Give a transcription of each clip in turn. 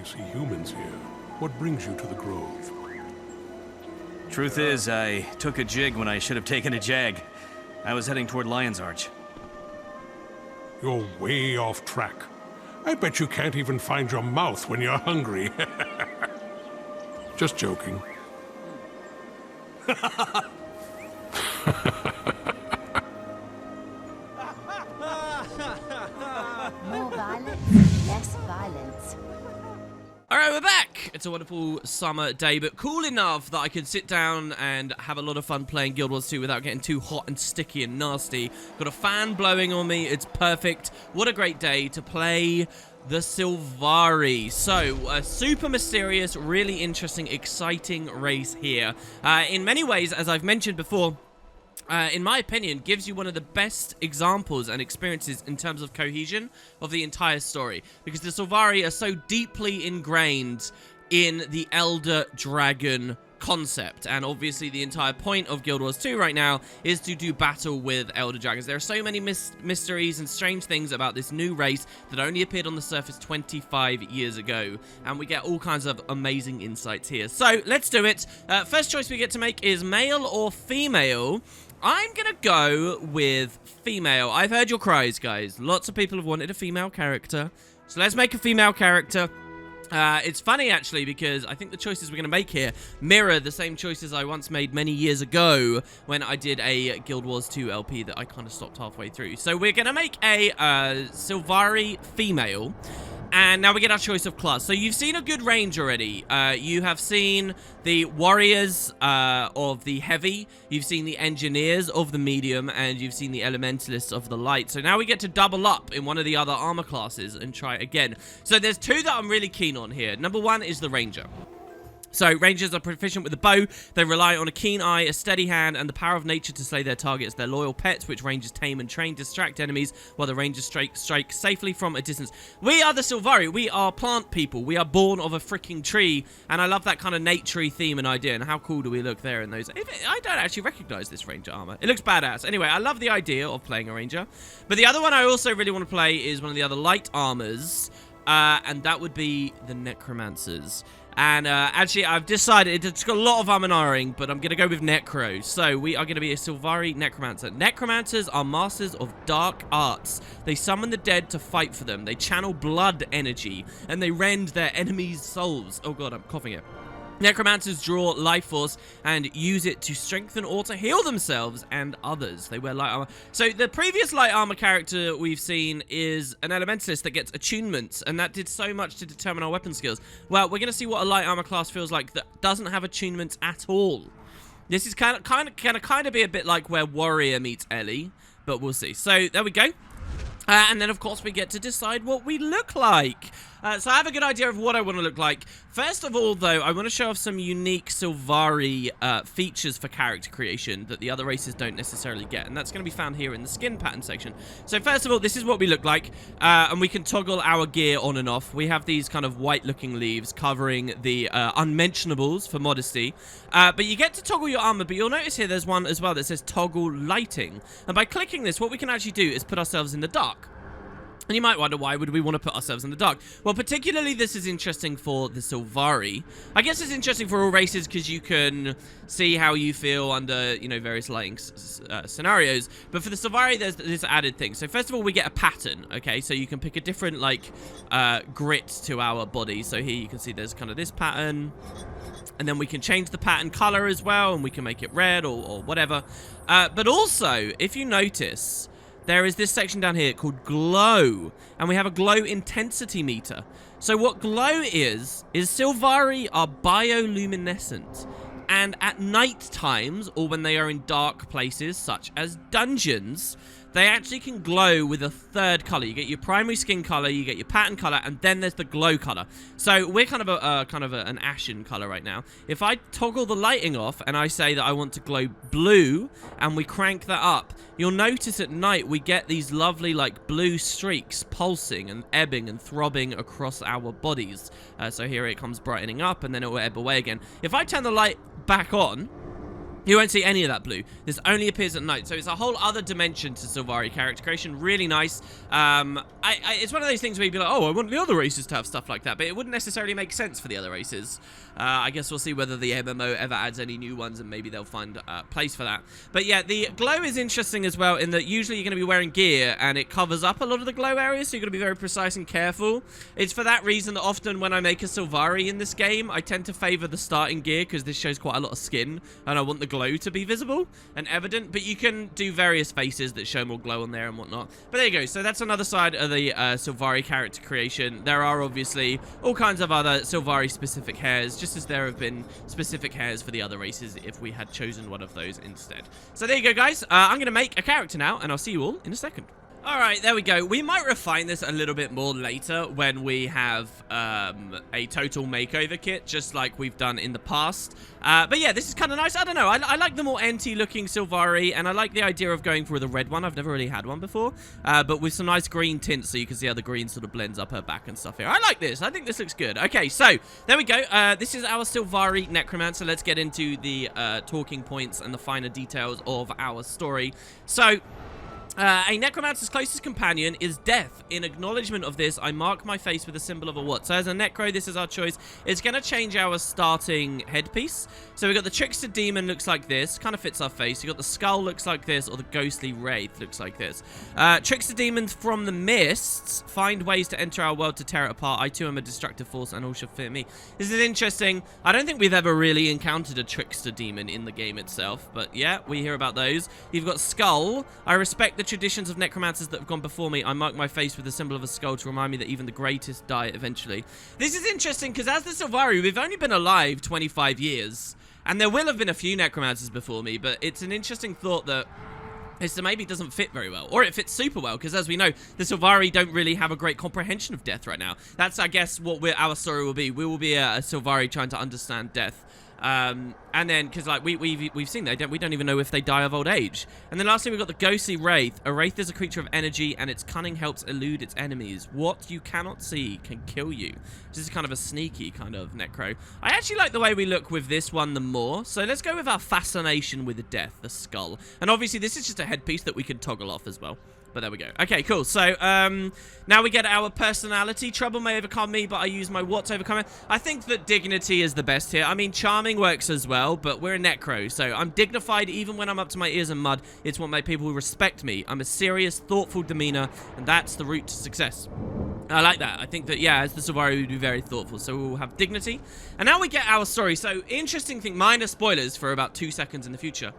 see humans here. What brings you to the grove? Truth is, I took a jig when I should have taken a jag. I was heading toward Lion's Arch. You're way off track. I bet you can't even find your mouth when you're hungry. Just joking. More violence, less violence. Alright, we're back! It's a wonderful summer day, but cool enough that I could sit down and have a lot of fun playing Guild Wars 2 without getting too hot and sticky and nasty. Got a fan blowing on me, it's perfect. What a great day to play the Sylvari. So, a super mysterious, really interesting, exciting race here. In many ways, as I've mentioned before, in my opinion, gives you one of the best examples and experiences in terms of cohesion of the entire story. Because the Sylvari are so deeply ingrained in the Elder Dragon concept. And obviously the entire point of Guild Wars 2 right now is to do battle with Elder Dragons. There are so many mysteries and strange things about this new race that only appeared on the surface 25 years ago. And we get all kinds of amazing insights here. So, let's do it. First choice we get to make is male or female. I'm gonna go with female. I've heard your cries, guys. Lots of people have wanted a female character. So let's make a female character. It's funny, actually, because I think the choices we're going to make here mirror the same choices I once made many years ago when I did a Guild Wars 2 LP that I kind of stopped halfway through. So we're going to make a Sylvari female. And now we get our choice of class. So you've seen a good range already. You have seen the warriors of the heavy. You've seen the engineers of the medium. And you've seen the elementalists of the light. So now we get to double up in one of the other armor classes and try it again. So there's two that I'm really keen on here. Number one is the ranger. So, rangers are proficient with the bow. They rely on a keen eye, a steady hand, and the power of nature to slay their targets. They're loyal pets, which rangers tame and train, distract enemies, while the rangers strike safely from a distance. We are the Sylvari. We are plant people. We are born of a freaking tree, and I love that kind of nature-y theme and idea, and how cool do we look there in those? I don't actually recognize this ranger armor. It looks badass. Anyway, I love the idea of playing a ranger. But the other one I also really want to play is one of the other light armors, and that would be the Necromancers. And actually, I've decided it's got a lot of and but I'm going to go with Necro. So we are going to be a Sylvari Necromancer. Necromancers are masters of dark arts. They summon the dead to fight for them. They channel blood energy, and they rend their enemies' souls. Oh god, I'm coughing here. Necromancers draw life force and use it to strengthen or to heal themselves and others. They wear light armor. So the previous light armor character we've seen is an elementalist that gets attunements, and that did so much to determine our weapon skills. Well, we're going to see what a light armor class feels like that doesn't have attunements at all. This is kind of be a bit like where Warrior meets Ellie, but we'll see. So there we go. And then, of course, we get to decide what we look like. So I have a good idea of what I want to look like. First of all, though, I want to show off some unique Sylvari features for character creation that the other races don't necessarily get. And that's going to be found here in the skin pattern section. So first of all, this is what we look like. And we can toggle our gear on and off. We have these kind of white-looking leaves covering the unmentionables for modesty. But you get to toggle your armor. But you'll notice here there's one as well that says toggle lighting. And by clicking this, what we can actually do is put ourselves in the dark. And you might wonder, why would we want to put ourselves in the dark? Well, particularly this is interesting for the Sylvari. I guess it's interesting for all races because you can see how you feel under, you know, various lighting scenarios. But for the Sylvari, there's this added thing. So first of all, we get a pattern, okay? So you can pick a different, like, grit to our body. So here you can see there's kind of this pattern. And then we can change the pattern color as well, and we can make it red or whatever. But also, if you notice, there is this section down here called glow, and we have a glow intensity meter. So what glow is Sylvari are bioluminescent, and at night times, or when they are in dark places such as dungeons, they actually can glow with a third color. You get your primary skin color, you get your pattern color, and then there's the glow color. So we're kind of an ashen color right now. If I toggle the lighting off and I say that I want to glow blue, and we crank that up, you'll notice at night we get these lovely like blue streaks pulsing and ebbing and throbbing across our bodies. So here it comes brightening up, and then it will ebb away again. If I turn the light back on, You won't see any of that blue. This only appears at night, so it's a whole other dimension to Sylvari character creation. Really nice. It's one of those things where you'd be like, oh, I want the other races to have stuff like that, but it wouldn't necessarily make sense for the other races. I guess we'll see whether the MMO ever adds any new ones, and maybe they'll find a place for that. But yeah, the glow is interesting as well, in that usually you're going to be wearing gear, and it covers up a lot of the glow areas, so you're going to be very precise and careful. It's for that reason that often when I make a Sylvari in this game, I tend to favor the starting gear, because this shows quite a lot of skin, and I want the glow to be visible and evident, but you can do various faces that show more glow on there and whatnot. But there you go. So that's another side of the Sylvari character creation. There are obviously all kinds of other Sylvari specific hairs, just as there have been specific hairs for the other races if we had chosen one of those instead. So there you go, guys. I'm going to make a character now, and I'll see you all in a second. Alright, there we go. We might refine this a little bit more later when we have a total makeover kit, just like we've done in the past. But yeah, this is kind of nice. I don't know. I like the more anti-looking Sylvari, and I like the idea of going for the red one. I've never really had one before. But with some nice green tints, so you can see how the green sort of blends up her back and stuff here. I like this. I think this looks good. Okay, so there we go. This is our Sylvari Necromancer. Let's get into the talking points and the finer details of our story. So... a necromancer's closest companion is death. In acknowledgement of this, I mark my face with a symbol of a what? So as a necro, this is our choice. It's going to change our starting headpiece. So we've got the trickster demon looks like this. Kind of fits our face. You've got the skull looks like this, or the ghostly wraith looks like this. Trickster demons from the mists find ways to enter our world to tear it apart. I too am a destructive force, and all shall fear me. This is interesting. I don't think we've ever really encountered a trickster demon in the game itself, but yeah, we hear about those. You've got skull. I respect the traditions of necromancers that have gone before me. I mark my face with the symbol of a skull to remind me that even the greatest die eventually. This is interesting because as the Sylvari, we've only been alive 25 years. And there will have been a few necromancers before me, but it's an interesting thought that this maybe doesn't fit very well. Or it fits super well, because as we know, the Sylvari don't really have a great comprehension of death right now. That's, I guess, what our story will be. We will be a Sylvari trying to understand death. And then, because like we've seen we don't even know if they die of old age. And then lastly, we've got the ghostly wraith. A wraith is a creature of energy, and its cunning helps elude its enemies. What you cannot see can kill you. This is kind of a sneaky kind of necro. I actually like the way we look with this one the more. So let's go with our fascination with the death, the skull. And obviously, this is just a headpiece that we can toggle off as well. But there we go. Okay, cool. So, now we get our personality. Trouble may overcome me, but I use my what to overcome it. I think that dignity is the best here. I mean, charming works as well, but we're a necro, so I'm dignified even when I'm up to my ears in mud. It's what made people respect me. I'm a serious, thoughtful demeanor, and that's the route to success. I like that. I think that, yeah, as the Sylvari, we'd be very thoughtful, so we'll have dignity. And now we get our story. So, interesting thing, minor spoilers for about 2 seconds in the future.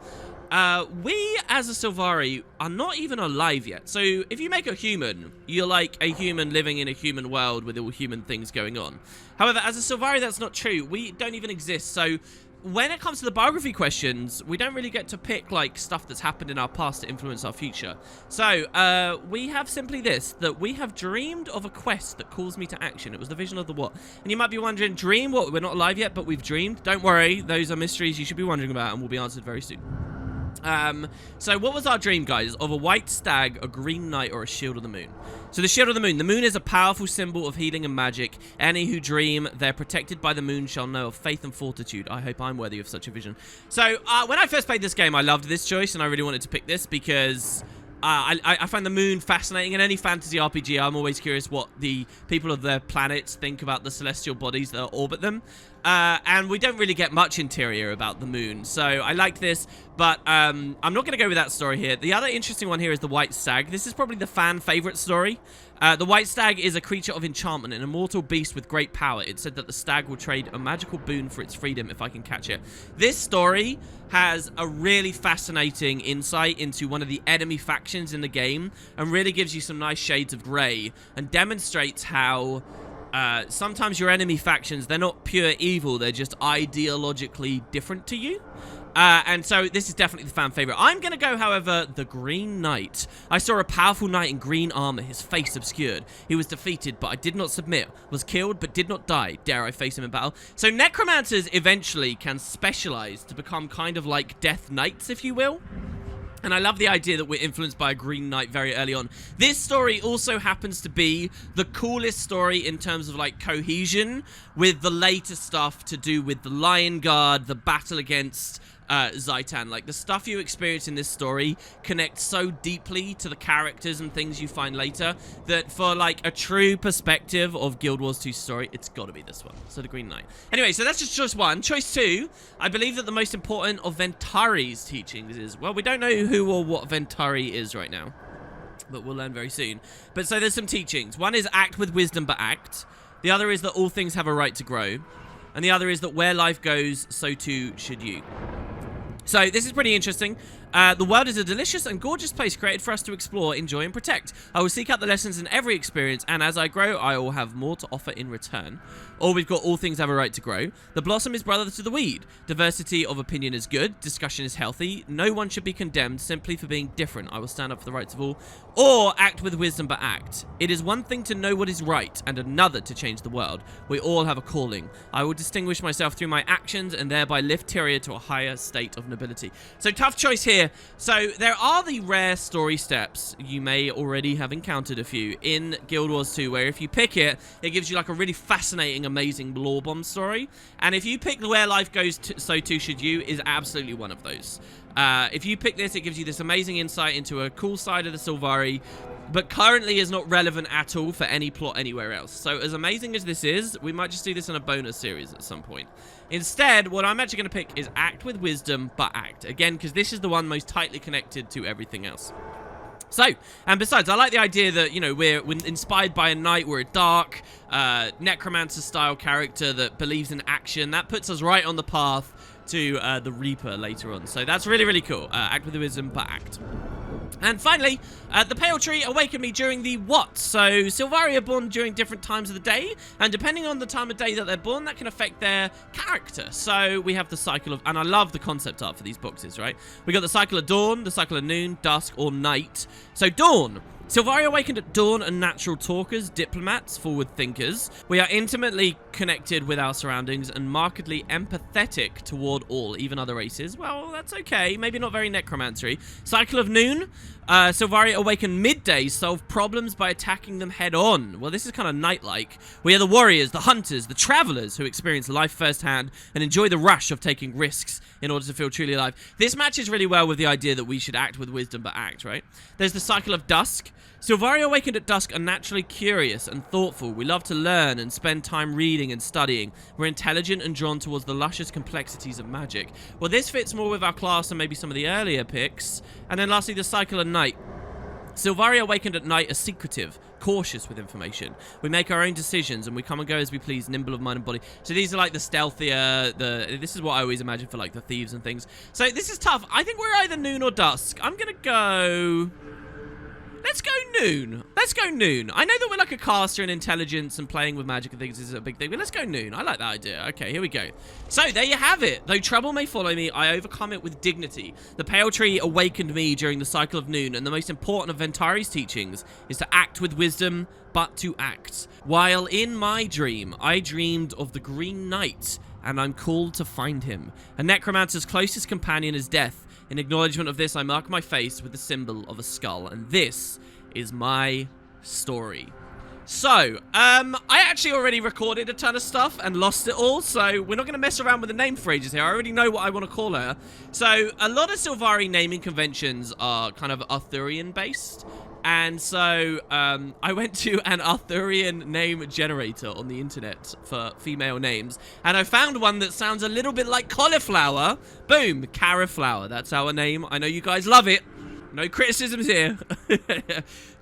We, as a Sylvari, are not even alive yet. So, if you make a human, you're like a human living in a human world with all human things going on. However, as a Sylvari, that's not true. We don't even exist. So, when it comes to the biography questions, we don't really get to pick, like, stuff that's happened in our past to influence our future. So, we have simply this, that we have dreamed of a quest that calls me to action. It was the vision of the what? And you might be wondering, dream what? We're not alive yet, but we've dreamed. Don't worry, those are mysteries you should be wondering about and will be answered very soon. So what was our dream, guys? Of a white stag, a green knight, or a shield of the moon? So the shield of the moon. The moon is a powerful symbol of healing and magic. Any who dream they're protected by the moon shall know of faith and fortitude. I hope I'm worthy of such a vision. So, when I first played this game, I loved this choice, and I really wanted to pick this because... I find the moon fascinating. In any fantasy RPG, I'm always curious what the people of their planets think about the celestial bodies that orbit them. And we don't really get much interior about the moon. So I like this, but I'm not going to go with that story here. The other interesting one here is the White Stag. This is probably the fan favorite story. The White Stag is a creature of enchantment, an immortal beast with great power. It's said that the stag will trade a magical boon for its freedom if I can catch it. This story has a really fascinating insight into one of the enemy factions in the game and really gives you some nice shades of grey and demonstrates how sometimes your enemy factions, they're not pure evil, they're just ideologically different to you. And so this is definitely the fan favorite. I'm going to go, however, the Green Knight. I saw a powerful knight in green armor, his face obscured. He was defeated, but I did not submit. Was killed, but did not die. Dare I face him in battle? So necromancers eventually can specialize to become kind of like death knights, if you will. And I love the idea that we're influenced by a Green Knight very early on. This story also happens to be the coolest story in terms of, like, cohesion with the later stuff to do with the Lion Guard, the battle against Zaitan. Like, the stuff you experience in this story connects so deeply to the characters and things you find later that for, like, a true perspective of Guild Wars 2's story, it's got to be this one. So the Green Knight. Anyway, so that's just choice 1. Choice 2, I believe that the most important of Ventari's teachings is, well, we don't know who or what Ventari is right now, but we'll learn very soon. But so there's some teachings. One is act with wisdom but act. The other is that all things have a right to grow. And the other is that where life goes, so too should you. So this is pretty interesting. The world is a delicious and gorgeous place created for us to explore, enjoy, and protect. I will seek out the lessons in every experience, and as I grow, I will have more to offer in return. Or we've got all things have a right to grow. The blossom is brother to the weed. Diversity of opinion is good. Discussion is healthy. No one should be condemned simply for being different. I will stand up for the rights of all. Or act with wisdom but act. It is one thing to know what is right, and another to change the world. We all have a calling. I will distinguish myself through my actions, and thereby lift Tyria to a higher state of nobility. So tough choice here. So there are the rare story steps, you may already have encountered a few, in Guild Wars 2, where if you pick it, it gives you like a really fascinating, amazing lore bomb story. And if you pick Where Life Goes, So Too Should You is absolutely one of those. If you pick this, it gives you this amazing insight into a cool side of the Sylvari, but currently is not relevant at all for any plot anywhere else. So as amazing as this is, we might just do this in a bonus series at some point. Instead, what I'm actually going to pick is act with wisdom, but act. Again, because this is the one most tightly connected to everything else. So, and besides, I like the idea that, you know, we're inspired by a knight, we're a dark, Necromancer-style character that believes in action. That puts us right on the path to the Reaper later on. So that's really, really cool. Act with wisdom, but act. And finally, the Pale Tree awakened me during the what? So Sylvari are born during different times of the day, and depending on the time of day that they're born, that can affect their character. So we have the cycle of, and I love the concept art for these boxes, right? We got the cycle of dawn, the cycle of noon, dusk, or night. So dawn. Sylvari awakened at dawn and natural talkers, diplomats, forward thinkers. We are intimately connected with our surroundings and markedly empathetic toward all, even other races. Well, that's okay. Maybe not very necromancery. Cycle of noon. Sylvari awaken midday, solve problems by attacking them head on. Well, this is kind of night-like. We are the warriors, the hunters, the travelers who experience life firsthand and enjoy the rush of taking risks in order to feel truly alive. This matches really well with the idea that we should act with wisdom but act, right? There's the cycle of dusk. Sylvari awakened at dusk are naturally curious and thoughtful. We love to learn and spend time reading and studying. We're intelligent and drawn towards the luscious complexities of magic. Well, this fits more with our class and maybe some of the earlier picks. And then lastly, the cycle of night. Sylvari awakened at night are secretive, cautious with information. We make our own decisions and we come and go as we please, nimble of mind and body. So these are like the stealthier, this is what I always imagine for like the thieves and things. So this is tough. I think we're either noon or dusk. I'm gonna go... Let's go noon. Let's go noon. I know that we're like a caster and intelligence and playing with magic and things is a big thing, but let's go noon. I like that idea. Okay, here we go. So there you have it. Though trouble may follow me, I overcome it with dignity. The Pale Tree awakened me during the cycle of noon, and the most important of Ventari's teachings is to act with wisdom, but to act. While in my dream, I dreamed of the Green Knight, and I'm called to find him. A necromancer's closest companion is death. In acknowledgement of this, I mark my face with the symbol of a skull, and this is my story. So, I actually already recorded a ton of stuff and lost it all, so we're not going to mess around with the name for ages here. I already know what I want to call her. So, a lot of Sylvari naming conventions are kind of Arthurian-based, and so I went to an Arthurian name generator on the internet for female names, and I found one that sounds a little bit like cauliflower. Boom, Cariflower. That's our name. I know you guys love it. No criticisms here.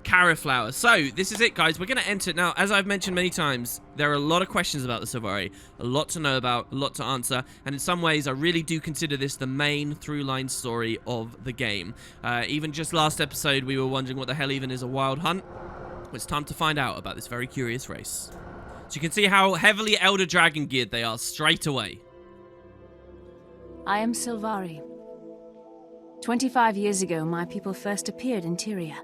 Cariflower. So, this is it, guys. We're going to enter. Now, as I've mentioned many times, there are a lot of questions about the Sylvari. A lot to know about, a lot to answer. And in some ways, I really do consider this the main through-line story of the game. Even just last episode, we were wondering what the hell even is a wild hunt. Well, it's time to find out about this very curious race. So you can see how heavily Elder Dragon geared they are straight away. I am Sylvari. 25 years ago, my people first appeared in Tyria.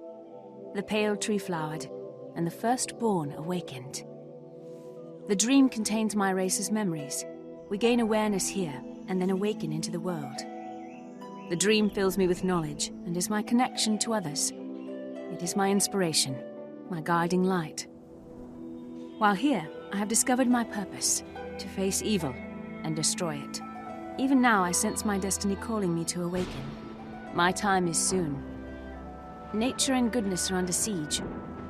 The Pale Tree flowered, and the firstborn awakened. The dream contains my race's memories. We gain awareness here, and then awaken into the world. The dream fills me with knowledge, and is my connection to others. It is my inspiration, my guiding light. While here, I have discovered my purpose, to face evil and destroy it. Even now, I sense my destiny calling me to awaken. My time is soon. Nature and goodness are under siege.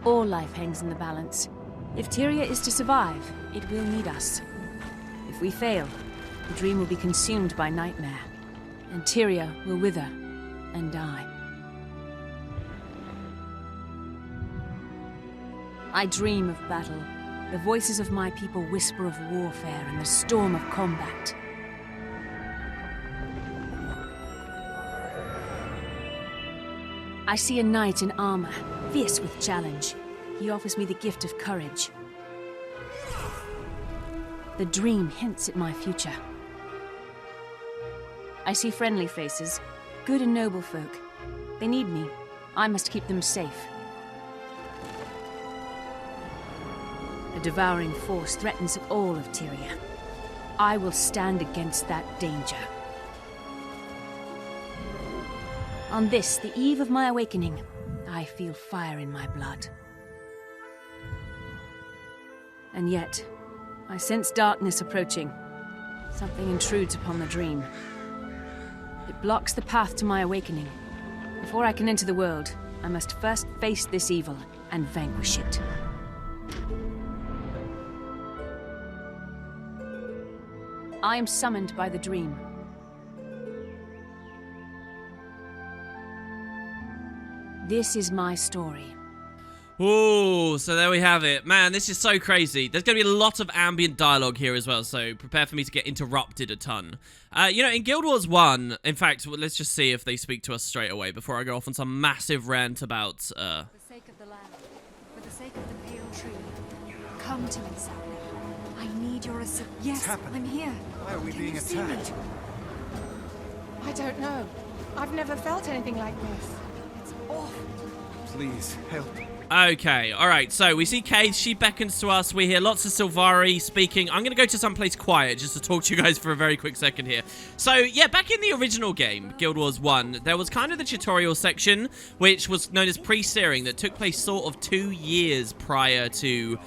All life hangs in the balance. If Tyria is to survive, it will need us. If we fail, the dream will be consumed by nightmare, and Tyria will wither and die. I dream of battle. The voices of my people whisper of warfare and the storm of combat. I see a knight in armor, fierce with challenge. He offers me the gift of courage. The dream hints at my future. I see friendly faces, good and noble folk. They need me. I must keep them safe. A devouring force threatens all of Tyria. I will stand against that danger. On this, the eve of my awakening, I feel fire in my blood. And yet, I sense darkness approaching. Something intrudes upon the dream. It blocks the path to my awakening. Before I can enter the world, I must first face this evil and vanquish it. I am summoned by the dream. This is my story. Ooh, so there we have it. Man, this is so crazy. There's going to be a lot of ambient dialogue here as well, so prepare for me to get interrupted a ton. You know, in Guild Wars 1, in fact, let's just see if they speak to us straight away before I go off on some massive rant about, For the sake of the land, for the sake of the pale tree, come to me, Sapling. I need your assistance. Yes, I'm here. Why are we Can being you see attacked? me? I don't know. I've never felt anything like this. It's awful. Please, help. Okay, alright, so we see Kate, she beckons to us, we hear lots of Sylvari speaking. I'm going to go to someplace quiet just to talk to you guys for a very quick second here. So, yeah, back in the original game, Guild Wars 1, there was kind of the tutorial section, which was known as pre-searing, that took place sort of 2 years prior to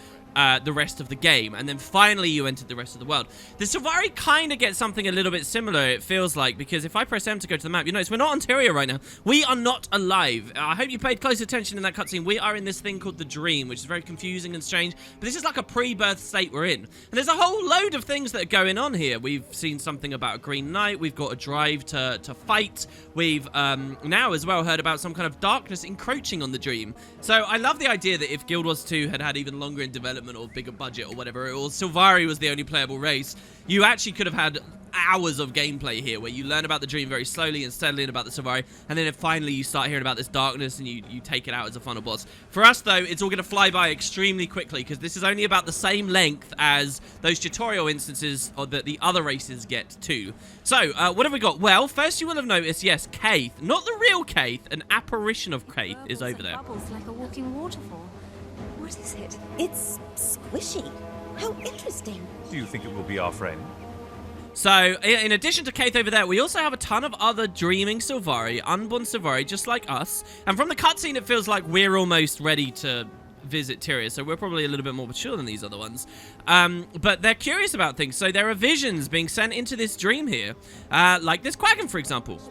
the rest of the game, and then finally you entered the rest of the world. The Sylvari kind of get something a little bit similar, it feels like, because if I press M to go to the map, you notice we're not on Tyria right now. We are not alive. I hope you paid close attention in that cutscene. We are in this thing called the Dream, which is very confusing and strange, but this is like a pre-birth state we're in. And there's a whole load of things that are going on here. We've seen something about a Green Knight, we've got a drive to fight, we've now as well heard about some kind of darkness encroaching on the Dream. So I love the idea that if Guild Wars 2 had even longer in development or bigger budget or whatever, or Sylvari was the only playable race, you actually could have had hours of gameplay here where you learn about the Dream very slowly and steadily and about the Sylvari, and then finally you start hearing about this darkness and you take it out as a final boss. For us though, it's all going to fly by extremely quickly because this is only about the same length as those tutorial instances that the other races get too. So, what have we got? Well, first you will have noticed, yes, Kaith, not the real Kaith, an apparition of Kaith is over there. Bubbles like a walking waterfall. What is it? It's squishy. How interesting. Do you think it will be our friend? So, in addition to Kaith over there, we also have a ton of other dreaming Sylvari, unborn Sylvari, just like us. And from the cutscene, it feels like we're almost ready to visit Tyria, so we're probably a little bit more mature than these other ones. But they're curious about things, so there are visions being sent into this dream here. Like this Quaggan, for example.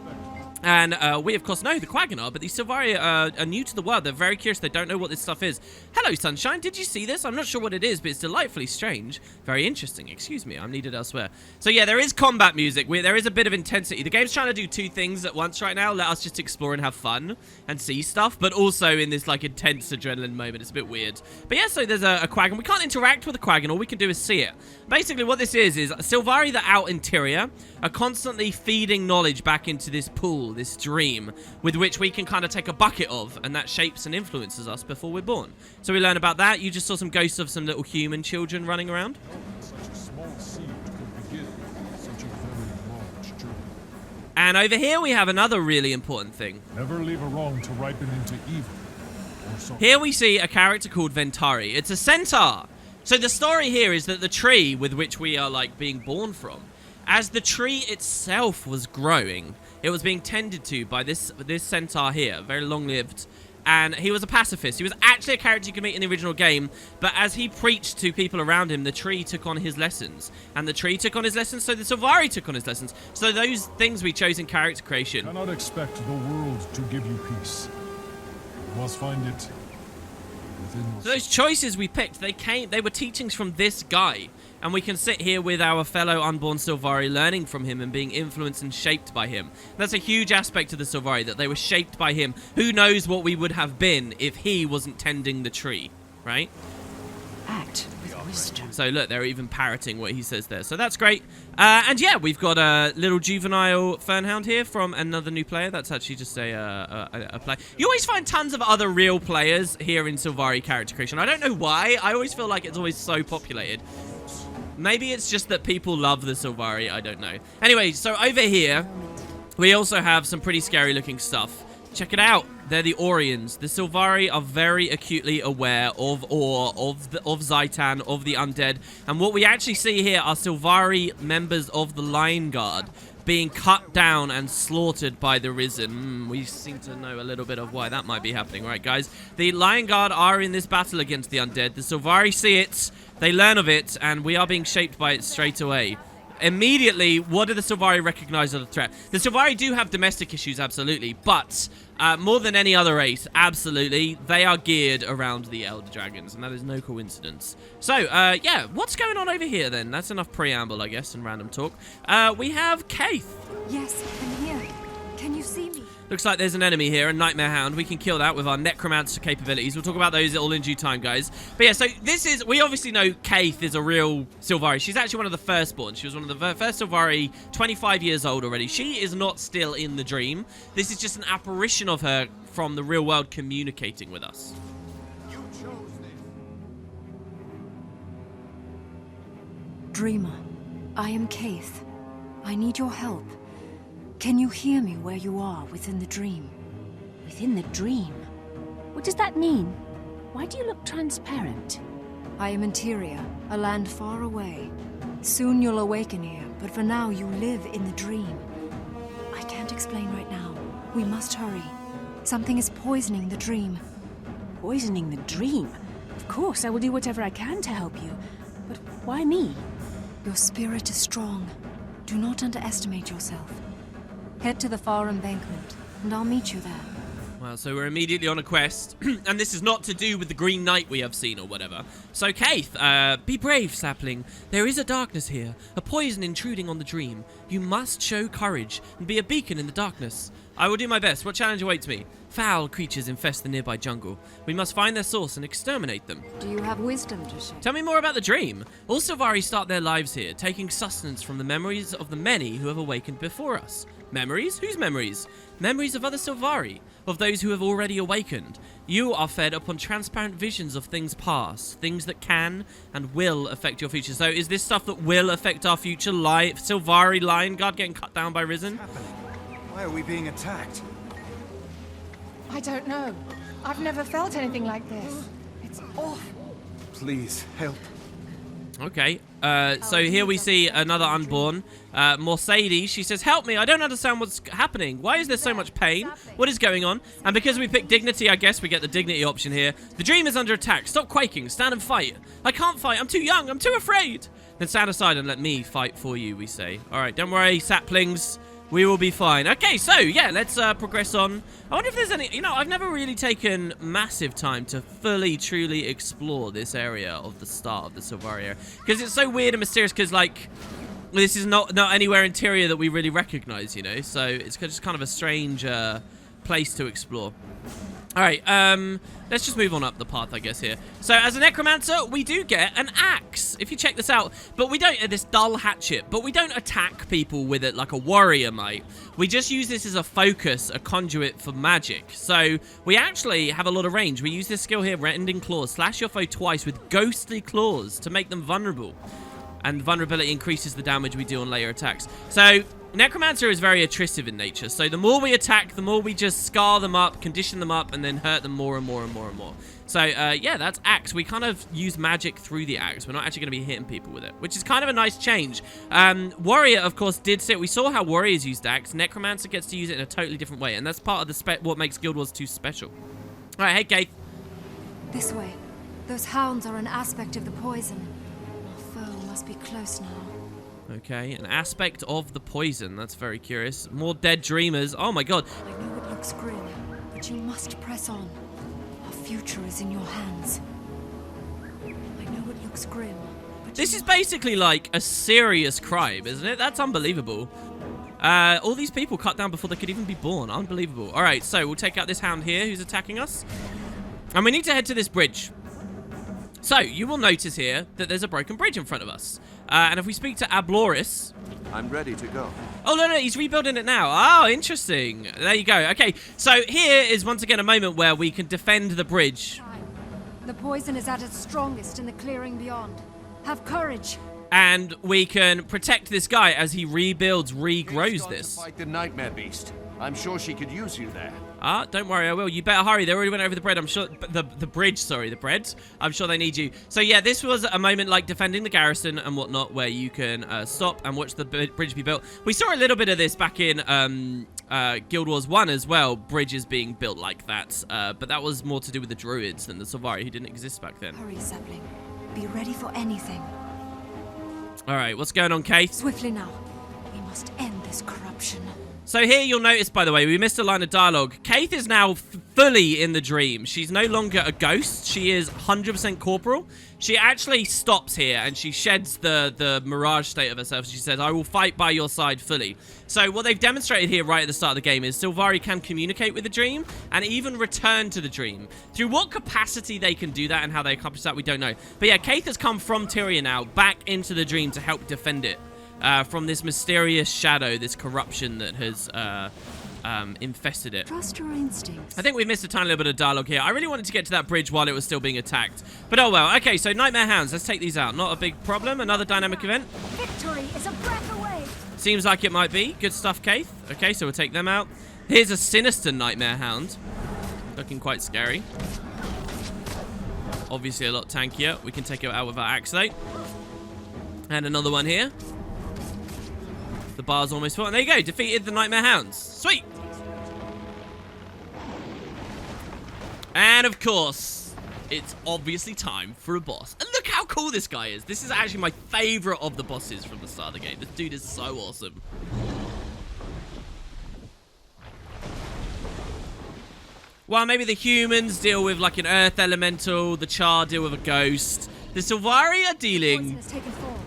And we, of course, know who the Quaggan are, but these Sylvari are new to the world. They're very curious. They don't know what this stuff is. Hello, Sunshine. Did you see this? I'm not sure what it is, but it's delightfully strange. Very interesting. Excuse me. I'm needed elsewhere. So, yeah, there is combat music. There is a bit of intensity. The game's trying to do two things at once right now. Let us just explore and have fun and see stuff, but also in this, like, intense adrenaline moment. It's a bit weird. But, yeah, so there's a Quaggan. We can't interact with a Quaggan. All we can do is see it. Basically, what this is Sylvari that are out in Tyria are constantly feeding knowledge back into this pool, this dream, with which we can kind of take a bucket of, and that shapes and influences us before we're born. So we learn about that. You just saw some ghosts of some little human children running around. Such a small seed could begin such a very large journey. And over here we have another really important thing. Never leave a wrong to ripen into evil. Or so. Here we see a character called Ventari. It's a centaur. So the story here is that the tree with which we are like being born from, as the tree itself was growing, it was being tended to by this centaur here, very long-lived and he was a pacifist. He was actually a character you could meet in the original game, but as he preached to people around him, the tree took on his lessons. And the tree took on his lessons, so the Sylvari took on his lessons. So those things we chose in character creation. Cannot expect the world to give you peace. You must find it within yourself. So those choices we picked, they were teachings from this guy. And we can sit here with our fellow unborn Sylvari, learning from him and being influenced and shaped by him. That's a huge aspect of the Sylvari, that they were shaped by him. Who knows what we would have been if he wasn't tending the tree, right? Act with wisdom. So look, they're even parroting what he says there. So that's great. And yeah, we've got a little juvenile Fernhound here from another new player. That's actually just a play. You always find tons of other real players here in Sylvari character creation. I don't know why. I always feel like it's always so populated. Maybe it's just that people love the Sylvari, I don't know. Anyway, so over here, we also have some pretty scary looking stuff. Check it out. They're the Orions. The Sylvari are very acutely aware of Zaitan, of the undead. And what we actually see here are Sylvari members of the Lion Guard being cut down and slaughtered by the Risen. We seem to know a little bit of why that might be happening, right, guys? The Lion Guard are in this battle against the undead. The Sylvari see it, they learn of it, and we are being shaped by it straight away. Immediately, what do the Sylvari recognize as a threat? The Sylvari do have domestic issues, absolutely, but more than any other race, absolutely, they are geared around the Elder Dragons, and that is no coincidence. So, yeah, what's going on over here, then? That's enough preamble, I guess, and random talk. We have Keith. Yes, I'm here. Can you see me? Looks like there's an enemy here, a Nightmare Hound. We can kill that with our Necromancer capabilities. We'll talk about those all in due time, guys. But yeah, so this is... We obviously know Keith is a real Sylvari. She's actually one of the firstborn. She was one of the first Sylvari, 25 years old already. She is not still in the dream. This is just an apparition of her from the real world communicating with us. You chose this. Dreamer, I am Keith. I need your help. Can you hear me where you are within the dream? Within the dream? What does that mean? Why do you look transparent? I am Interior, a land far away. Soon you'll awaken here, but for now you live in the dream. I can't explain right now. We must hurry. Something is poisoning the dream. Poisoning the dream? Of course, I will do whatever I can to help you. But why me? Your spirit is strong. Do not underestimate yourself. Head to the far embankment, and I'll meet you there. Well, so we're immediately on a quest, and this is not to do with the Green Knight we have seen or whatever. So, Keith, be brave, sapling. There is a darkness here, a poison intruding on the dream. You must show courage and be a beacon in the darkness. I will do my best. What challenge awaits me? Foul creatures infest the nearby jungle. We must find their source and exterminate them. Do you have wisdom to share? Tell me more about the dream. All Sylvari start their lives here, taking sustenance from the memories of the many who have awakened before us. Memories? Whose memories? Memories of other Sylvari, of those who have already awakened. You are fed upon transparent visions of things past, things that can and will affect your future. So is this stuff that will affect our future? Sylvari Lion Guard getting cut down by Risen? What's happening? Why are we being attacked? I don't know. I've never felt anything like this. It's awful. Please, help. Okay, so here we see another unborn, Mercedes. She says, help me, I don't understand what's happening. Why is there so much pain? What is going on? And because we picked dignity, I guess we get the dignity option here. The dream is under attack. Stop quaking. Stand and fight. I can't fight. I'm too young. I'm too afraid. Then stand aside and let me fight for you, we say. All right, don't worry, saplings. We will be fine. Okay, so, yeah, let's progress on. I wonder if there's any... You know, I've never really taken massive time to fully, truly explore this area of the start of the Sylvari area. Because it's so weird and mysterious, because, like, this is not anywhere interior that we really recognize, you know? So it's just kind of a strange place to explore. All right, let's just move on up the path, I guess, here. So, as a Necromancer, we do get an axe, if you check this out. But we don't, this dull hatchet, but we don't attack people with it like a warrior might. We just use this as a focus, a conduit for magic. So, we actually have a lot of range. We use this skill here, Rending Claws. Slash your foe twice with ghostly claws to make them vulnerable. And vulnerability increases the damage we do on layer attacks. So, Necromancer is very attritive in nature, so the more we attack, the more we just scar them up, condition them up, and then hurt them more and more and more and more. So, yeah, that's axe. We kind of use magic through the axe. We're not actually going to be hitting people with it, which is kind of a nice change. Warrior, of course, did sit. We saw how Warriors used axe. Necromancer gets to use it in a totally different way, and that's part of the what makes Guild Wars 2 special. All right, hey, Keith. This way. Those hounds are an aspect of the poison. Our foe must be close now. Okay, an aspect of the poison. That's very curious. More dead dreamers. Oh, my God. I know it looks grim, but you must press on. Our future is in your hands. I know it looks grim, but This is basically like a serious crime, isn't it? That's unbelievable. All these people cut down before they could even be born. Unbelievable. All right, so we'll take out this hound here who's attacking us. And we need to head to this bridge. So, you will notice here that there's a broken bridge in front of us. And if we speak to Abloris... I'm ready to go. Oh, no, he's rebuilding it now. Oh, interesting. There you go. Okay, so here is once again a moment where we can defend the bridge. the poison is at its strongest in the clearing beyond. Have courage. And we can protect this guy as he rebuilds, regrows this. To fight the nightmare beast. I'm sure she could use you there. Ah, don't worry, I will. You better hurry. They already went over the bread. I'm sure the bridge. Sorry, the bread. I'm sure they need you. So yeah, this was a moment like defending the garrison and whatnot, where you can stop and watch the bridge be built. We saw a little bit of this back in Guild Wars 1 as well. Bridges being built like that, but that was more to do with the druids than the Sylvari, who didn't exist back then. Hurry, Sapling. Be ready for anything. All right, what's going on, Kate? Swiftly now. We must end this corruption. So here you'll notice, by the way, we missed a line of dialogue. Keith is now fully in the dream. She's no longer a ghost. She is 100% corporal. She actually stops here and she sheds the mirage state of herself. She says, I will fight by your side fully. So what they've demonstrated here right at the start of the game is Sylvari can communicate with the dream and even return to the dream. Through what capacity they can do that and how they accomplish that, we don't know. But yeah, Keith has come from Tyria now back into the dream to help defend it. From this mysterious shadow, this corruption that has infested it. Trust your instincts. I think we missed a tiny little bit of dialogue here. I really wanted to get to that bridge while it was still being attacked. But oh well. Okay, so Nightmare Hounds. Let's take these out. Not a big problem. Another dynamic event. Victory is a breath away. Seems like it might be. Good stuff, Keith. Okay, so we'll take them out. Here's a sinister Nightmare Hound. Looking quite scary. Obviously a lot tankier. We can take it out with our axe though. And another one here. The bar's almost full. And there you go. Defeated the Nightmare Hounds. Sweet. And of course, it's obviously time for a boss. And look how cool this guy is. This is actually my favorite of the bosses from the start of the game. This dude is so awesome. While maybe the humans deal with like an earth elemental, the Char deal with a ghost, the Sylvari are dealing... Poison has taken form.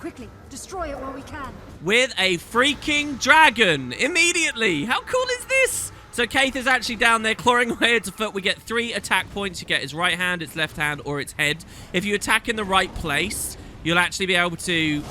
Quickly, destroy it while we can. With a freaking dragon immediately. How cool is this? So Keith is actually down there clawing away at its foot. We get 3 attack points. You get its right hand, its left hand, or its head. If you attack in the right place, you'll actually be able to...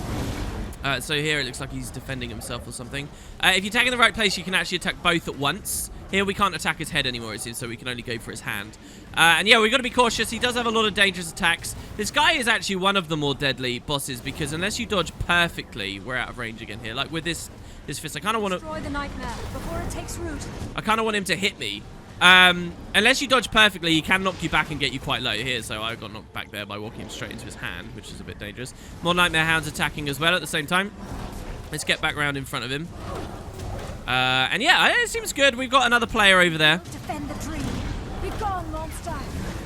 so here it looks like he's defending himself or something. If you attack in the right place, you can actually attack both at once. Here we can't attack his head anymore, it seems, so we can only go for his hand. And yeah, we've got to be cautious. He does have a lot of dangerous attacks. This guy is actually one of the more deadly bosses because unless you dodge perfectly, we're out of range again here. Like with this fist, I kind of want to... Destroy the nightmare before it takes root. I kind of want him to hit me. Unless you dodge perfectly, he can knock you back and get you quite low here. So I got knocked back there by walking him straight into his hand, which is a bit dangerous. More Nightmare Hounds attacking as well at the same time. Let's get back round in front of him. And yeah, it seems good. We've got another player over there. Defend the dream. Be gone, monster.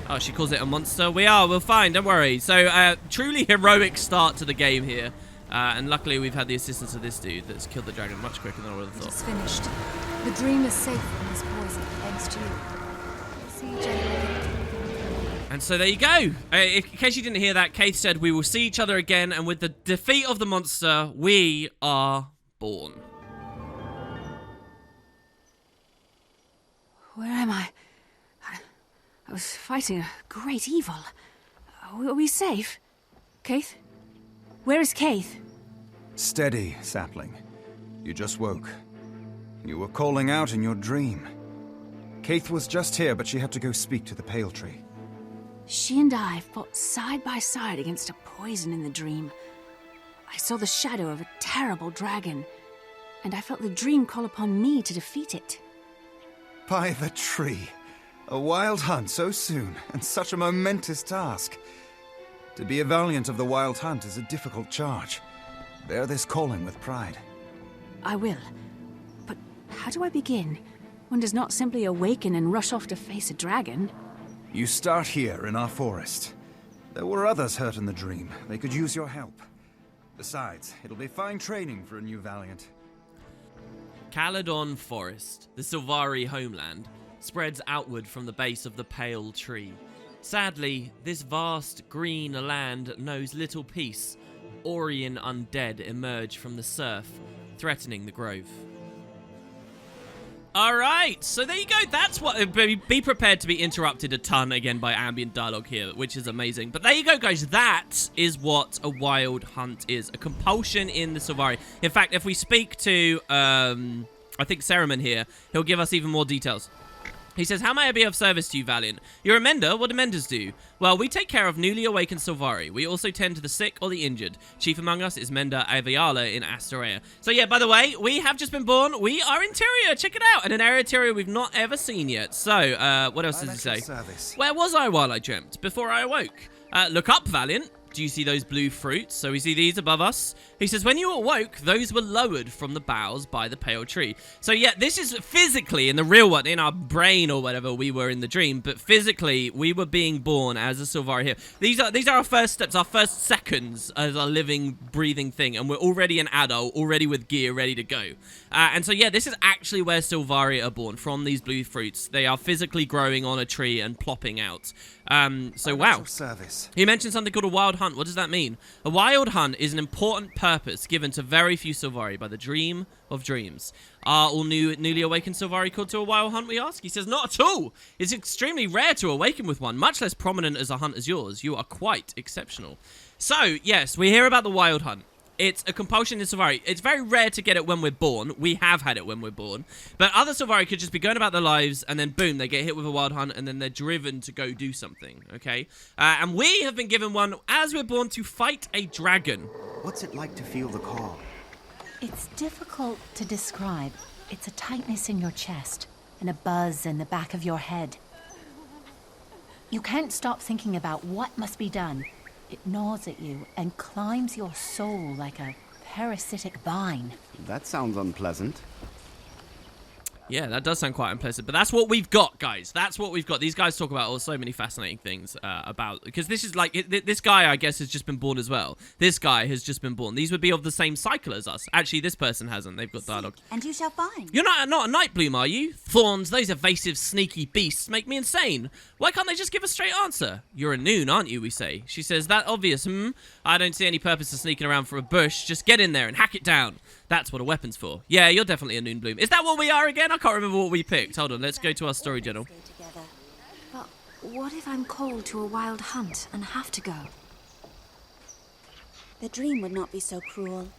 Oh, she calls it a monster. We're fine, don't worry. So, truly heroic start to the game here. And luckily we've had the assistance of this dude that's killed the dragon much quicker than I would have thought. It's finished. The dream is safe from this poison, thanks to you. See each other again. And so there you go. In case you didn't hear that, Keith said we will see each other again, and with the defeat of the monster, we are born. Where am I? I was fighting a great evil. Are we safe? Keith? Where is Keith? Steady, sapling. You just woke. You were calling out in your dream. Keith was just here, but she had to go speak to the Pale Tree. She and I fought side by side against a poison in the dream. I saw the shadow of a terrible dragon, and I felt the dream call upon me to defeat it. By the tree. A wild hunt so soon, and such a momentous task. To be a valiant of the wild hunt is a difficult charge. Bear this calling with pride. I will. But how do I begin? One does not simply awaken and rush off to face a dragon. You start here in our forest. There were others hurt in the dream. They could use your help. Besides, it'll be fine training for a new Valiant. Caledon Forest, the Sylvari homeland, spreads outward from the base of the Pale Tree. Sadly, this vast green land knows little peace. Aurian undead emerge from the surf, threatening the grove. Alright, so there you go. That's what... Be prepared to be interrupted a ton again by ambient dialogue here, which is amazing. But there you go, guys. That is what a wild hunt is. A compulsion in the Sylvari. In fact, if we speak to, I think Cereman here, he'll give us even more details. He says, how may I be of service to you, Valiant? You're a mender? What do menders do? Well, we take care of newly awakened Sylvari. We also tend to the sick or the injured. Chief among us is Mender Aviala in Astoria. So yeah, by the way, we have just been born. We are in Tyria. Check it out. In an area of Tyria we've not ever seen yet. So, what else does he say? Where was I while I dreamt? Before I awoke? Look up, Valiant. Do you see those blue fruits? So we see these above us. He says, when you awoke, those were lowered from the boughs by the pale tree. So yeah, this is physically, in the real one, in our brain or whatever, we were in the dream. But physically, we were being born as a Sylvari here. These are our first steps, our first seconds as a living, breathing thing. And we're already an adult, already with gear, ready to go. And so yeah, this is actually where Sylvari are born, from these blue fruits. They are physically growing on a tree and plopping out. So wow. He mentioned something called a wild hunt. What does that mean? A wild hunt is an important purpose given to very few Sylvari by the Dream of Dreams. Are all newly awakened Sylvari called to a wild hunt, we ask? He says, not at all. It's extremely rare to awaken with one, much less prominent as a hunt as yours. You are quite exceptional. So, yes, we hear about the wild hunt. It's a compulsion in Sylvari. It's very rare to get it when we're born. We have had it when we're born. But other Sylvari could just be going about their lives, and then boom, they get hit with a wild hunt, and then they're driven to go do something, okay? And we have been given one as we're born to fight a dragon. What's it like to feel the call? It's difficult to describe. It's a tightness in your chest, and a buzz in the back of your head. You can't stop thinking about what must be done. It gnaws at you and climbs your soul like a parasitic vine. That sounds unpleasant. Yeah, that does sound quite unpleasant, but that's what we've got, guys. That's what we've got. These guys talk about so many fascinating things about... Because this is like... This guy, I guess, has just been born as well. This guy has just been born. These would be of the same cycle as us. Actually, this person hasn't. They've got dialogue. And you shall find. You're not a Nightbloom, are you? Thorns, those evasive, sneaky beasts make me insane. Why can't they just give a straight answer? You're a Noon, aren't you, we say. She says, that obvious, I don't see any purpose to sneaking around for a bush. Just get in there and hack it down. That's what a weapon's for. Yeah, you're definitely a Noon Bloom. Is that what we are again? I can't remember what we picked. Hold on, let's go to our story journal. But what if I'm called to a wild hunt and have to go? The dream would not be so cruel.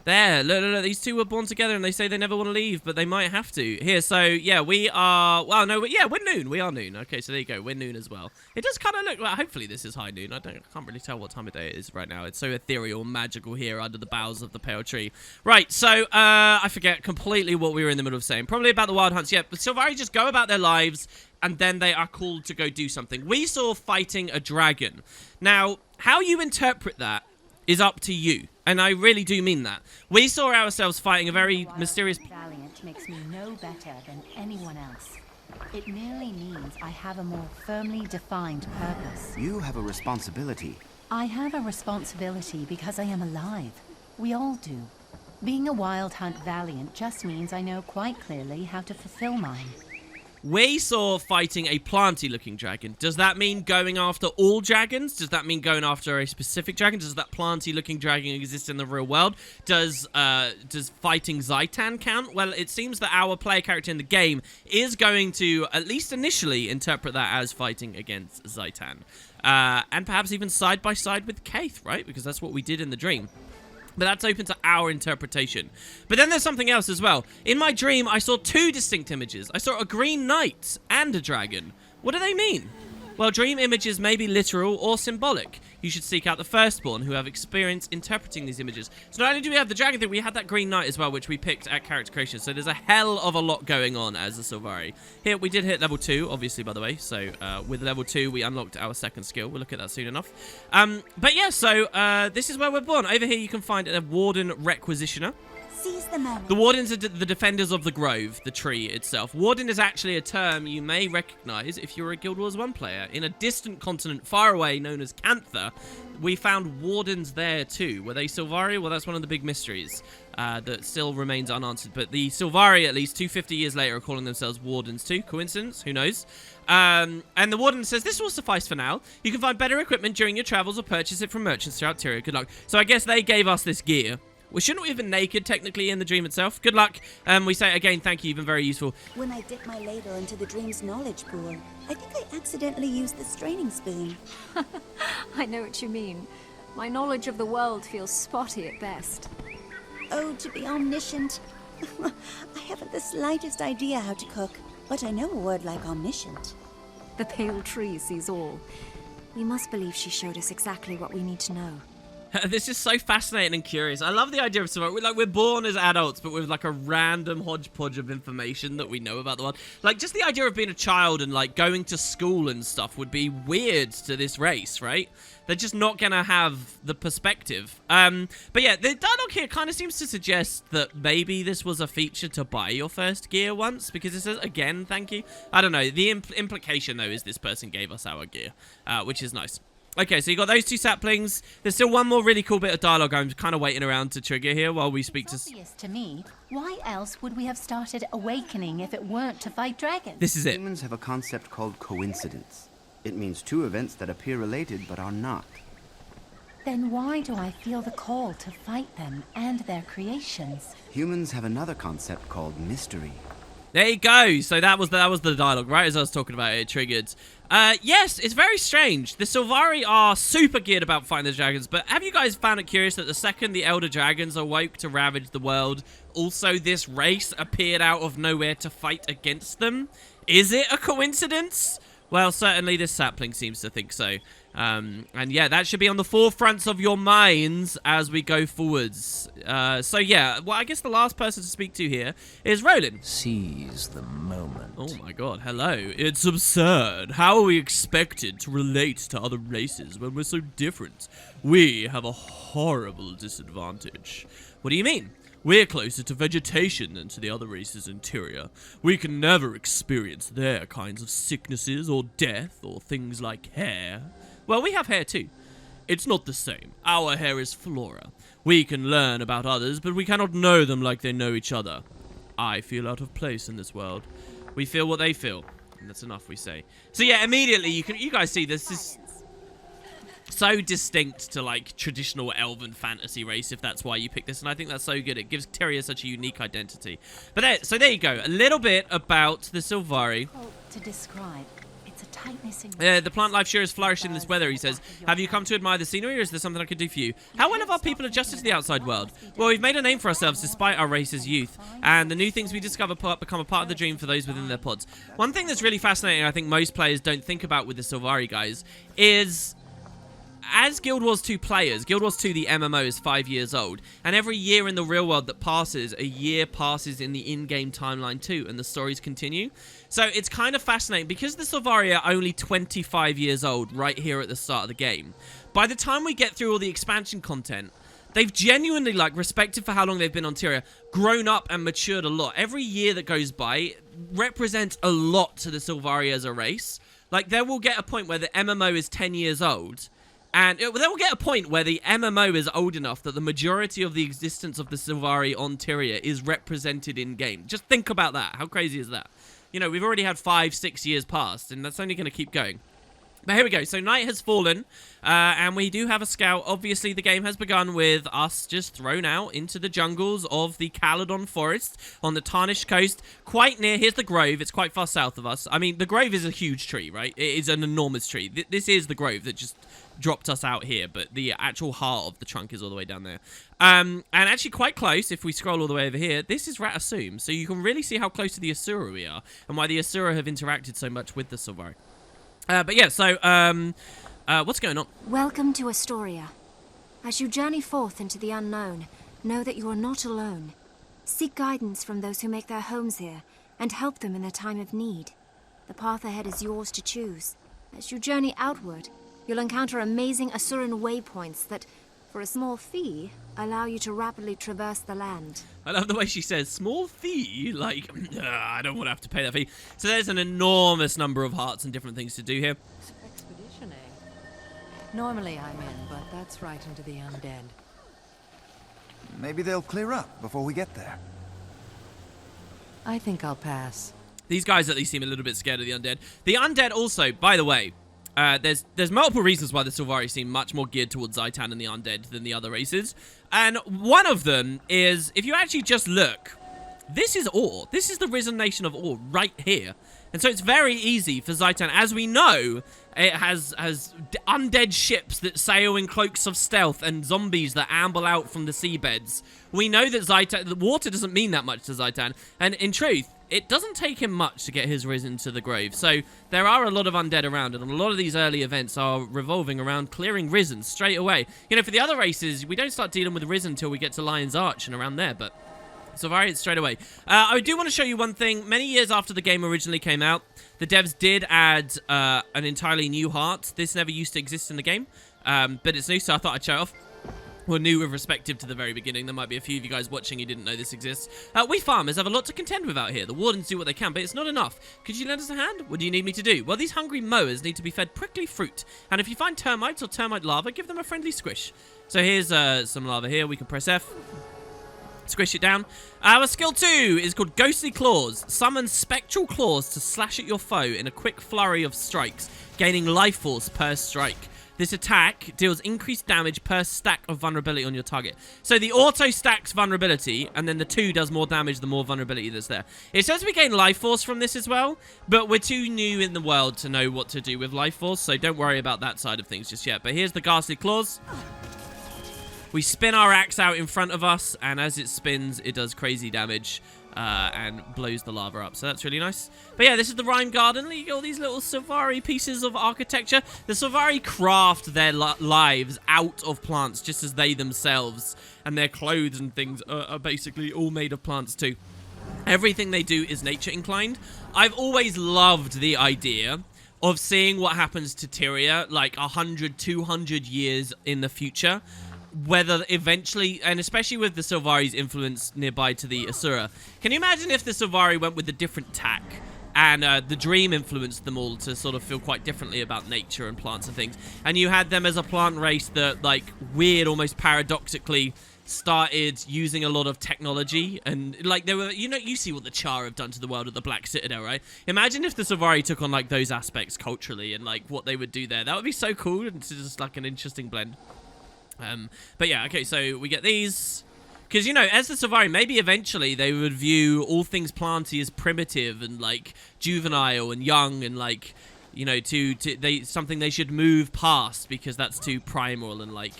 There, look, these two were born together and they say they never want to leave, but they might have to. Here, so, yeah, we are... Well, no, yeah, we're Noon. We are Noon. Okay, so there you go. We're Noon as well. It does kind of look like... Hopefully this is high noon. I can't really tell what time of day it is right now. It's so ethereal and magical here under the boughs of the pale tree. Right, so, I forget completely what we were in the middle of saying. Probably about the wild hunts. Yeah, but Sylvari just go about their lives and then they are called to go do something. We saw fighting a dragon. Now, how you interpret that is up to you. And I really do mean that. We saw ourselves fighting a very mysterious... Valiant makes me no better than anyone else. It merely means I have a more firmly defined purpose. You have a responsibility. I have a responsibility because I am alive. We all do. Being a wild hunt Valiant just means I know quite clearly how to fulfill mine. We saw fighting a planty-looking dragon. Does that mean going after all dragons? Does that mean going after a specific dragon? Does that planty-looking dragon exist in the real world? Does fighting Zaitan count? Well, it seems that our player character in the game is going to, at least initially, interpret that as fighting against Zaitan. And perhaps even side by side with Kaith, right? Because that's what we did in the dream. But that's open to our interpretation. But then there's something else as well. In my dream, I saw two distinct images. I saw a green knight and a dragon. What do they mean? Well, dream images may be literal or symbolic. You should seek out the firstborn who have experience interpreting these images. So not only do we have the dragon thing, we had that green knight as well, which we picked at character creation. So there's a hell of a lot going on as a Sylvari. Here, we did hit level 2, obviously, by the way. So with level 2, we unlocked our second skill. We'll look at that soon enough. But yeah, so this is where we're born. Over here, you can find a Warden Requisitioner. Seize the moment. The Wardens are the defenders of the grove, the tree itself. Warden is actually a term you may recognize if you're a Guild Wars 1 player. In a distant continent far away known as Cantha, we found Wardens there too. Were they Sylvari? Well, that's one of the big mysteries that still remains unanswered. But the Sylvari, at least 250 years later, are calling themselves Wardens too. Coincidence? Who knows? And the Warden says, this will suffice for now. You can find better equipment during your travels or purchase it from merchants throughout Tyria. Good luck. So I guess they gave us this gear. Well, shouldn't we have been naked, technically, in the dream itself? Good luck. We say, again, thank you. You've been very useful. When I dipped my ladle into the dream's knowledge pool, I think I accidentally used the straining spoon. I know what you mean. My knowledge of the world feels spotty at best. Oh, to be omniscient. I haven't the slightest idea how to cook, but I know a word like omniscient. The pale tree sees all. We must believe she showed us exactly what we need to know. This is so fascinating and curious. I love the idea of survival. We're born as adults, but with like a random hodgepodge of information that we know about the world. Like, just the idea of being a child and like going to school and stuff would be weird to this race, right? They're just not gonna have the perspective. But yeah, the dialogue here kind of seems to suggest that maybe this was a feature to buy your first gear once, because it says, again, thank you. I don't know. The implication, though, is this person gave us our gear, which is nice. Okay, so you got those two saplings. There's still one more really cool bit of dialogue I'm kind of waiting around to trigger here while we speak to... It's obvious to me. Why else would we have started awakening if it weren't to fight dragons? This is it. Humans have a concept called coincidence. It means two events that appear related but are not. Then why do I feel the call to fight them and their creations? Humans have another concept called mystery. There you go. So that was the dialogue, right? As I was talking about it triggered. Yes, it's very strange. The Sylvari are super geared about fighting the dragons, but have you guys found it curious that the second the Elder Dragons awoke to ravage the world, also this race appeared out of nowhere to fight against them? Is it a coincidence? Well, certainly this sapling seems to think so. And yeah, that should be on the forefronts of your minds as we go forwards. So yeah, well, I guess the last person to speak to here is Roland. Seize the moment. Oh my god, hello. It's absurd. How are we expected to relate to other races when we're so different? We have a horrible disadvantage. What do you mean? We're closer to vegetation than to the other races in Tyria. We can never experience their kinds of sicknesses or death or things like hair. Well, we have hair too. It's not the same. Our hair is flora. We can learn about others, but we cannot know them like they know each other. I feel out of place in this world. We feel what they feel. And that's enough, we say. So yeah, immediately you guys see this is so distinct to like traditional elven fantasy race, if that's why you picked this, and I think that's so good. It gives Tyria such a unique identity. But there you go. A little bit about the Sylvari. To describe. It's a tightness in the plant life sure is flourishing in this weather, he says. Have you come to admire the scenery, or is there something I could do for you? How well have our people adjusted to the outside world? Well, we've made a name for ourselves despite our race's youth, and the new things we discover become a part of the dream for those within their pods. One thing that's really fascinating, I think most players don't think about with the Sylvari, guys, is... as Guild Wars 2 players, Guild Wars 2, the MMO, is 5 years old, and every year in the real world that passes, a year passes in the in-game timeline too, and the stories continue. So it's kind of fascinating, because the Sylvari are only 25 years old right here at the start of the game. By the time we get through all the expansion content, they've genuinely, like, respected for how long they've been on Tyria, grown up and matured a lot. Every year that goes by represents a lot to the Sylvari as a race. Like, there will get a point where the MMO is 10 years old, and they will get a point where the MMO is old enough that the majority of the existence of the Sylvari on Tyria is represented in-game. Just think about that. How crazy is that? You know, we've already had 5-6 years past, and that's only going to keep going. But here we go. So night has fallen, and we do have a scout. Obviously, the game has begun with us just thrown out into the jungles of the Caledon Forest on the Tarnished Coast, quite near. Here's the Grove. It's quite far south of us. I mean, the Grove is a huge tree, right? It is an enormous tree. This is the Grove that just dropped us out here, but the actual heart of the trunk is all the way down there. And actually quite close, if we scroll all the way over here, this is Rat Assume, so you can really see how close to the Asura we are, and why the Asura have interacted so much with the Sylvari. But yeah, so, what's going on? Welcome to Astoria. As you journey forth into the unknown, know that you are not alone. Seek guidance from those who make their homes here, and help them in their time of need. The path ahead is yours to choose. As you journey outward, you'll encounter amazing Asuran waypoints that For a small fee, allow you to rapidly traverse the land. I love the way she says, small fee, like, I don't want to have to pay that fee. So there's an enormous number of hearts and different things to do here. Expedition, eh? Normally I'm in, but that's right into the undead. Maybe they'll clear up before we get there. I think I'll pass. These guys at least seem a little bit scared of the undead. The undead also, by the way, there's multiple reasons why the Sylvari seem much more geared towards Zhaitan and the undead than the other races. And one of them is, if you actually just look, this is Ur. This is the risen nation of Ur right here. And so it's very easy for Zhaitan. As we know, it has undead ships that sail in cloaks of stealth and zombies that amble out from the seabeds. We know that Zhaitan, the water doesn't mean that much to Zhaitan. And in truth, it doesn't take him much to get his risen to the grave. So there are a lot of undead around, and a lot of these early events are revolving around clearing risen straight away. You know, for the other races, we don't start dealing with risen until we get to Lion's Arch and around there, but Sylvari, straight away. I do want to show you one thing. Many years after the game originally came out, the devs did add an entirely new heart. This never used to exist in the game, but it's new, so I thought I'd show it off. Well, new with respective to the very beginning. There might be a few of you guys watching who didn't know this exists. We farmers have a lot to contend with out here. The wardens do what they can, but it's not enough. Could you lend us a hand? What do you need me to do? Well, these hungry mowers need to be fed prickly fruit. And if you find termites or termite larvae, give them a friendly squish. So here's some lava here. We can press F. Squish it down. Our skill 2 is called Ghostly Claws. Summon spectral claws to slash at your foe in a quick flurry of strikes, gaining life force per strike. This attack deals increased damage per stack of vulnerability on your target. So the auto stacks vulnerability, and then the 2 does more damage the more vulnerability that's there. It says we gain life force from this as well, but we're too new in the world to know what to do with life force, so don't worry about that side of things just yet. But here's the Ghastly Claws. We spin our axe out in front of us, and as it spins, it does crazy damage and blows the lava up. So that's really nice. But yeah, this is the Rhyme Garden. You got all these little Sylvari pieces of architecture. The Sylvari craft their lives out of plants, just as they themselves and their clothes and things are basically all made of plants too. Everything they do is nature inclined. I've always loved the idea of seeing what happens to Tyria like 100, 200 years in the future. Whether eventually, and especially with the Sylvari's influence nearby to the Asura, can you imagine if the Sylvari went with a different tack and the dream influenced them all to sort of feel quite differently about nature and plants and things, and you had them as a plant race that, like, weird, almost paradoxically started using a lot of technology, and like they were, you know, you see what the Char have done to the world at the Black Citadel, right? Imagine if the Sylvari took on like those aspects culturally and like what they would do there. That would be so cool, and it's just like an interesting blend. But yeah, okay, so we get these. Because, you know, as the Sylvari, maybe eventually they would view all things planty as primitive and, like, juvenile and young and, like, you know, something they should move past because that's too primal and, like,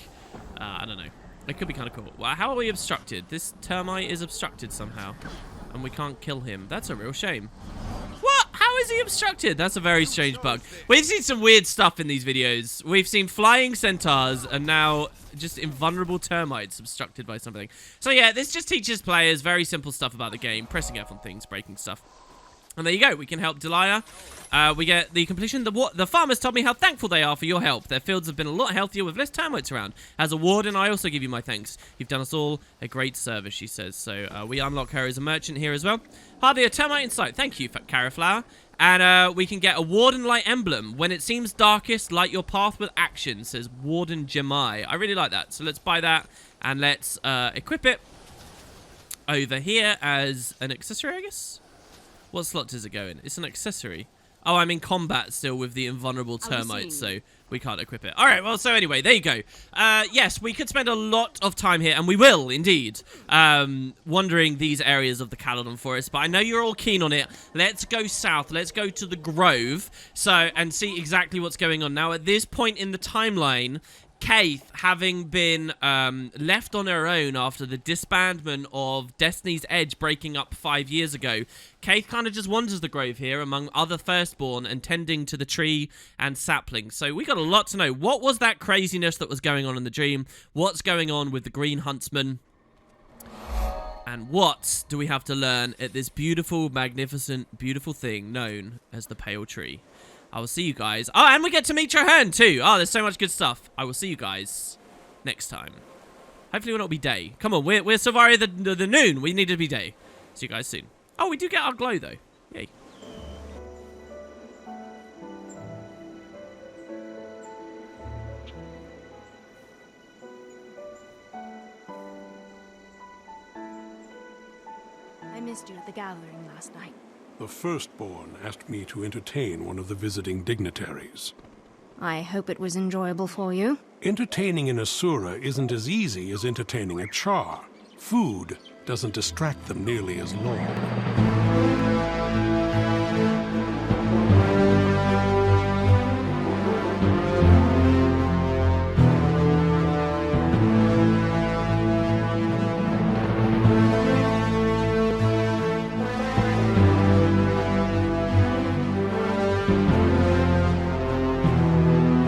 I don't know. It could be kind of cool. Well, how are we obstructed? This termite is obstructed somehow, and we can't kill him. That's a real shame. What? How is he obstructed? That's a very strange bug. We've seen some weird stuff in these videos. We've seen flying centaurs and now just invulnerable termites obstructed by something. So yeah, this just teaches players very simple stuff about the game. Pressing F on things, breaking stuff. And there you go. We can help Delia. We get the completion. The farmers told me how thankful they are for your help. Their fields have been a lot healthier with less termites around. As a warden, I also give you my thanks. You've done us all a great service, she says. So we unlock her as a merchant here as well. Hardly a termite in sight. Thank you, Carriflower. And we can get a Warden Light emblem. When it seems darkest, light your path with action, says Warden Jemai. I really like that. So let's buy that and let's equip it over here as an accessory, I guess. What slot does it go in? It's an accessory. Oh, I'm in combat still with the invulnerable termites, so we can't equip it. All right, well, so anyway, there you go. Yes, we could spend a lot of time here, and we will, indeed, wandering these areas of the Caledon Forest, but I know you're all keen on it. Let's go south. Let's go to the Grove and see exactly what's going on. Now, at this point in the timeline, Kaith, having been left on her own after the disbandment of Destiny's Edge breaking up 5 years ago, Kaith kind of just wanders the grove here among other firstborn and tending to the tree and saplings. So we got a lot to know. What was that craziness that was going on in the dream? What's going on with the Green Huntsman? And what do we have to learn at this beautiful, magnificent, beautiful thing known as the Pale Tree? I will see you guys. Oh, and we get to meet Trahearne too. Oh, there's so much good stuff. I will see you guys next time. Hopefully it will not be day. Come on, we're Sylvari the noon. We need to be day. See you guys soon. Oh, we do get our glow, though. Yay. I missed you at the gathering last night. The Firstborn asked me to entertain one of the visiting dignitaries. I hope it was enjoyable for you. Entertaining an Asura isn't as easy as entertaining a Char. Food doesn't distract them nearly as long.